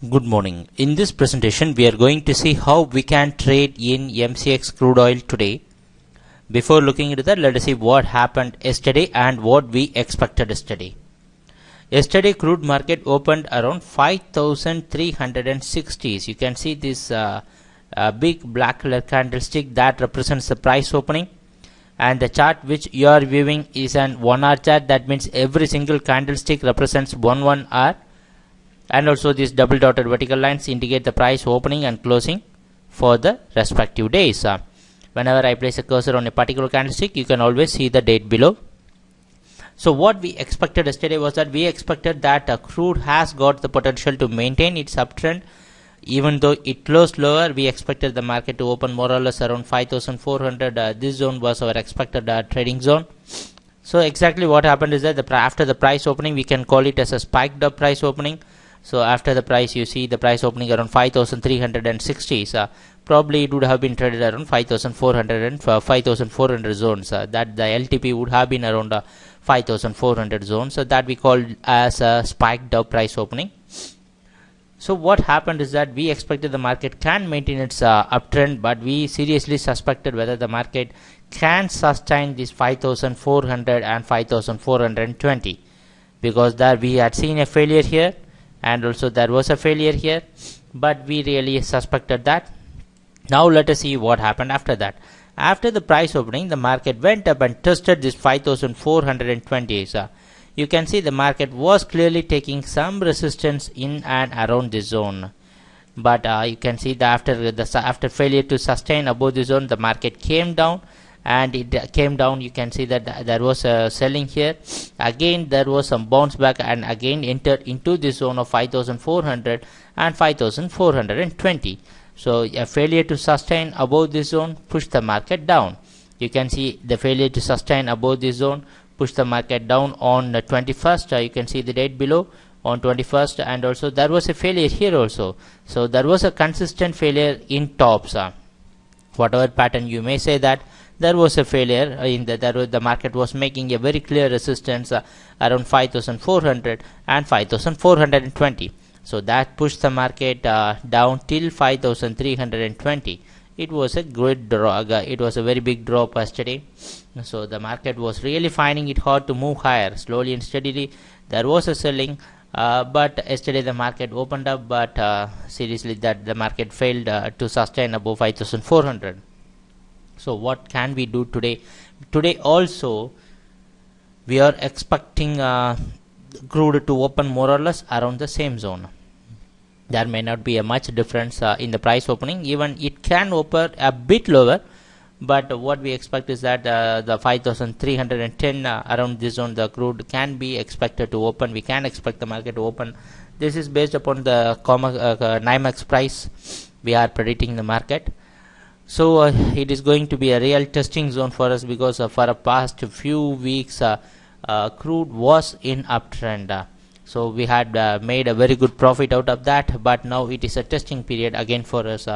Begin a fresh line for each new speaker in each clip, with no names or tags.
Good morning. In this presentation, we are going to see how we can trade in MCX crude oil today. Before looking into that, let us see what happened yesterday and what we expected yesterday. Yesterday, crude market opened around 5,360. You can see this big black color candlestick that represents the price opening. And the chart which you are viewing is an 1 hour chart. That means every single candlestick represents 1 hour. And also these double dotted vertical lines indicate the price opening and closing for the respective days. Whenever I place a cursor on a particular candlestick, you can always see the date below. So what we expected yesterday was that we expected that crude has got the potential to maintain its uptrend. Even though it closed lower, we expected the market to open more or less around 5,400. This zone was our expected trading zone. So exactly what happened is that after the price opening, we can call it as a spiked up price opening. So after the price, you see the price opening around 5,360. So probably it would have been traded around 5,400 and 5,400 zones. That the LTP would have been around 5,400 zones. So that we call as a spiked up price opening. So what happened is that we expected the market can maintain its uptrend, but we seriously suspected whether the market can sustain this 5,400 and 5,420, because there we had seen a failure here. And also there was a failure here, but we really suspected that. Now let us see what happened after that. After the price opening, the market went up and tested this 5,420. So you can see the market was clearly taking some resistance in and around this zone. But you can see that after failure to sustain above this zone, the market came down. And it came down. You can see that there was a selling here. Again there was some bounce back and again entered into this zone of 5,400 and 5,420. So a failure to sustain above this zone pushed the market down. You can see the failure to sustain above this zone pushed the market down on the 21st. You can see the date below on 21st, and also there was a failure here also. So there was a consistent failure in tops. Whatever pattern you may say, that there was a failure in the market was making a very clear resistance around 5,400 and 5,420. So that pushed the market down till 5,320. It was a great drop. It was a very big drop yesterday. So the market was really finding it hard to move higher. Slowly and steadily there was a selling, but yesterday the market opened up, but seriously that the market failed to sustain above 5,400. So what can we do today? Today also we are expecting crude to open more or less around the same zone. There may not be a much difference in the price opening. Even it can open a bit lower, but what we expect is that the 5,310 around this zone, the crude can be expected to open. We can expect the market to open. This is based upon the NYMEX price. We are predicting the market. So it is going to be a real testing zone for us, because for the past few weeks crude was in uptrend. So we had made a very good profit out of that, but now it is a testing period again for us,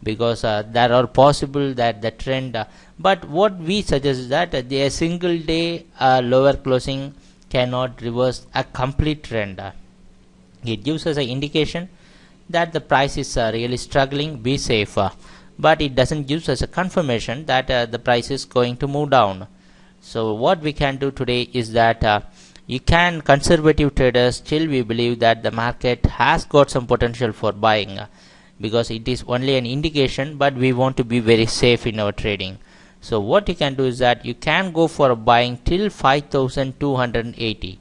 because there are possible that the trend, but what we suggest is that a single day lower closing cannot reverse a complete trend. It gives us an indication that the price is really struggling. Be safe. But it doesn't give us a confirmation that the price is going to move down. So what we can do today is that you can, conservative traders, still we believe that the market has got some potential for buying, because it is only an indication, but we want to be very safe in our trading. So what you can do is that you can go for a buying till 5,280.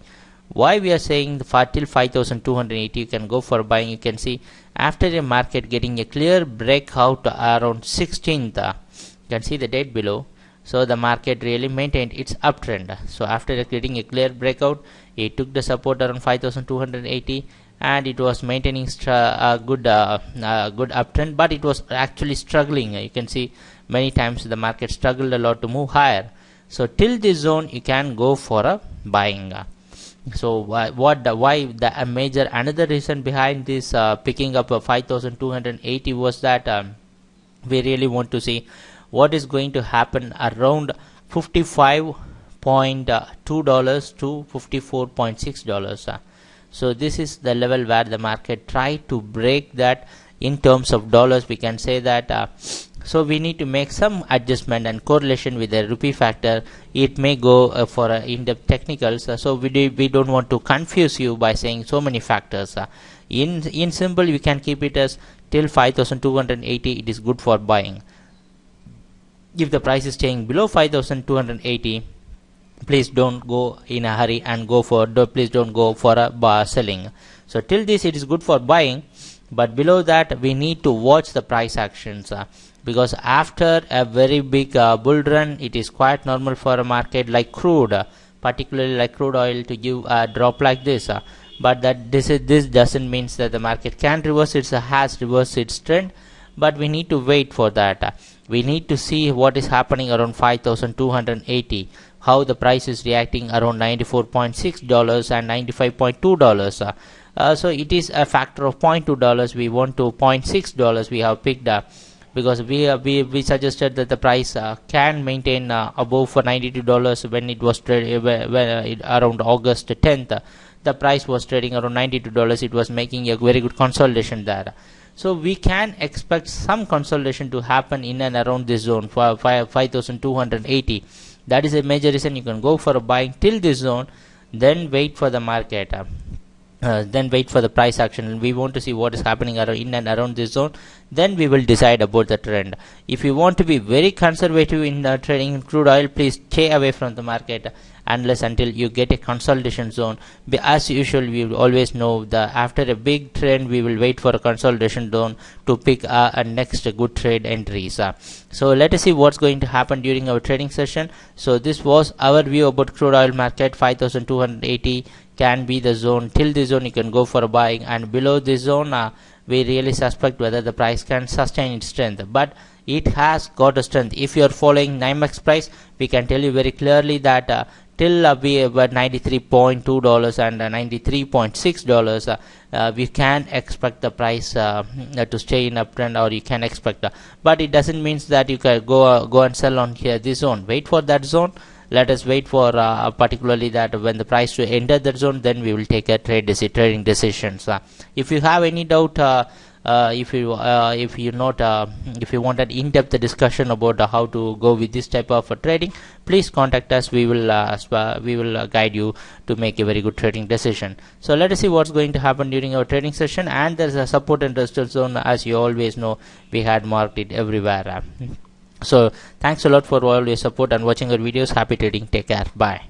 Why we are saying till 5,280 you can go for buying? You can see after a market getting a clear breakout around 16th, you can see the date below. So the market really maintained its uptrend. So after getting a clear breakout, it took the support around 5,280 and it was maintaining a good uptrend, but it was actually struggling. You can see many times the market struggled a lot to move higher. So till this zone you can go for a buying. So why major another reason behind this picking up 5,280 was that we really want to see what is going to happen around $55.2 to $54.6. So this is the level where the market tried to break that. In terms of dollars, we can say that so we need to make some adjustment and correlation with the rupee factor. It may go for in-depth technicals, so we don't want to confuse you by saying so many factors. In simple, we can keep it as till 5280 it is good for buying. If the price is staying below 5280, please don't go in a hurry and please don't go for a selling. So till this it is good for buying, but below that we need to watch the price actions, because after a very big bull run, it is quite normal for a market like crude, particularly like crude oil, to give a drop like this. But that this doesn't mean that the market can reverse has reversed its trend, but we need to wait for that. We need to see what is happening around 5280, how the price is reacting around $94.6 and $95.2. So it is a factor of $0.2. We want to $0.6 we have picked up, because we suggested that the price can maintain above for $92 when it was around August 10th. The price was trading around $92. It was making a very good consolidation there. So we can expect some consolidation to happen in and around this zone for 5280. That is a major reason you can go for a buying till this zone, then wait for the market. Then wait for the price action. We want to see what is happening in and around this zone, then we will decide about the trend. If you want to be very conservative in trading in crude oil, please stay away from the market unless until you get a consolidation zone. As usual, we will always know that after a big trend we will wait for a consolidation zone to pick a next good trade entries. So let us see what's going to happen during our trading session. So this was our view about crude oil market. 5280 can be the zone. Till this zone you can go for a buying, and below this zone we really suspect whether the price can sustain its strength, but it has got a strength. If you are following NYMEX price, we can tell you very clearly that till we about $93.2 and $93.6, we can expect the price to stay in uptrend, or you can expect, but it doesn't mean that you can go and sell on here this zone. Wait for that zone. Let us wait for particularly that when the price to enter that zone, then we will take a trading decisions. If you have any doubt, if you want an in-depth discussion about how to go with this type of trading, please contact us. We will guide you to make a very good trading decision. So let us see what's going to happen during our trading session. And there's a support and resistance zone, as you always know, we had marked it everywhere. So thanks a lot for all your support and watching our videos. Happy trading. Take care. Bye.